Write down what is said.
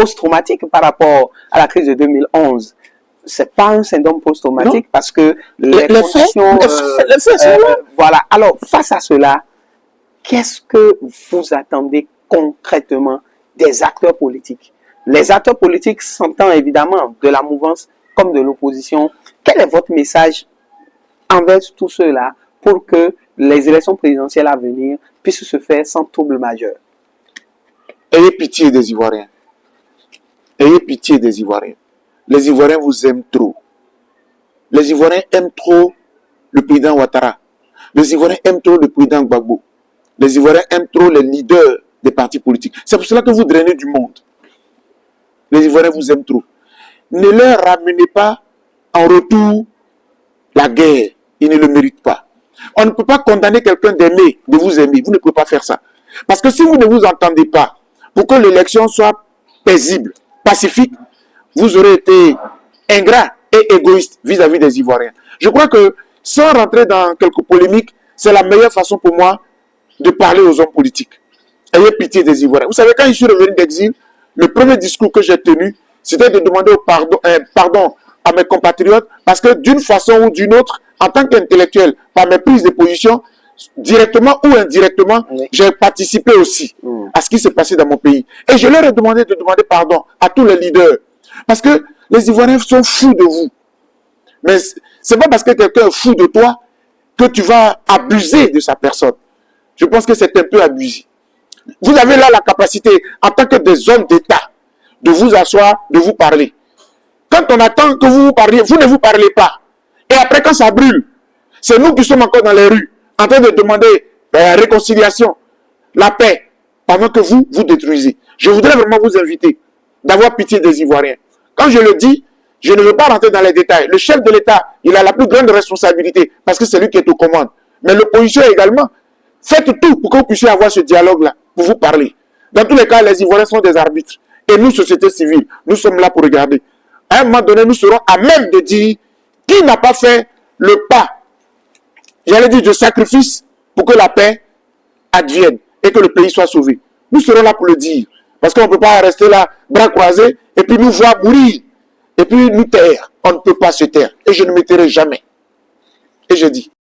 post-traumatique par rapport à la crise de 2011. C'est pas un syndrome post-traumatique parce que les conditions... voilà. Alors, face à cela, qu'est-ce que vous attendez concrètement des acteurs politiques? Les acteurs politiques s'entendent évidemment de la mouvance comme de l'opposition. Quel est votre message envers tous ceux-là pour que les élections présidentielles à venir puissent se faire sans trouble majeur? Ayez pitié des Ivoiriens. Ayez pitié des Ivoiriens. Les Ivoiriens vous aiment trop. Les Ivoiriens aiment trop le président Ouattara. Les Ivoiriens aiment trop le président Gbagbo. Les Ivoiriens aiment trop les leaders des partis politiques. C'est pour cela que vous drainez du monde. Les Ivoiriens vous aiment trop. Ne leur ramenez pas en retour la guerre. Ils ne le méritent pas. On ne peut pas condamner quelqu'un d'aimer, de vous aimer. Vous ne pouvez pas faire ça. Parce que si vous ne vous entendez pas, pour que l'élection soit paisible, pacifique, vous aurez été ingrat et égoïste vis-à-vis des Ivoiriens. Je crois que, sans rentrer dans quelques polémiques, c'est la meilleure façon pour moi de parler aux hommes politiques. Ayez pitié des Ivoiriens. Vous savez, quand je suis revenu d'exil, le premier discours que j'ai tenu, c'était de demander pardon à mes compatriotes, parce que d'une façon ou d'une autre, en tant qu'intellectuel, par mes prises de position, directement ou indirectement, j'ai participé aussi à ce qui s'est passé dans mon pays. Et je leur ai demandé de demander pardon à tous les leaders. Parce que les Ivoiriens sont fous de vous. Mais c'est pas parce que quelqu'un est fou de toi que tu vas abuser de sa personne. Je pense que c'est un peu abusé. Vous avez là la capacité, en tant que des hommes d'État, de vous asseoir, de vous parler. Quand on attend que vous vous parliez, vous ne vous parlez pas. Et après, quand ça brûle, c'est nous qui sommes encore dans les rues, en train de demander la réconciliation, la paix, pendant que vous détruisez. Je voudrais vraiment vous inviter d'avoir pitié des Ivoiriens. Quand je le dis, je ne veux pas rentrer dans les détails. Le chef de l'État, il a la plus grande responsabilité, parce que c'est lui qui est aux commandes. Mais l'opposition également. Faites tout pour que vous puissiez avoir ce dialogue-là, pour vous parler. Dans tous les cas, les Ivoiriens sont des arbitres. Et nous, société civile, nous sommes là pour regarder. À un moment donné, nous serons à même de dire qui n'a pas fait le pas, j'allais dire, de sacrifice pour que la paix advienne et que le pays soit sauvé. Nous serons là pour le dire. Parce qu'on ne peut pas rester là, bras croisés, et puis nous voir mourir, et puis nous taire. On ne peut pas se taire. Et je ne me tairai jamais. Et je dis,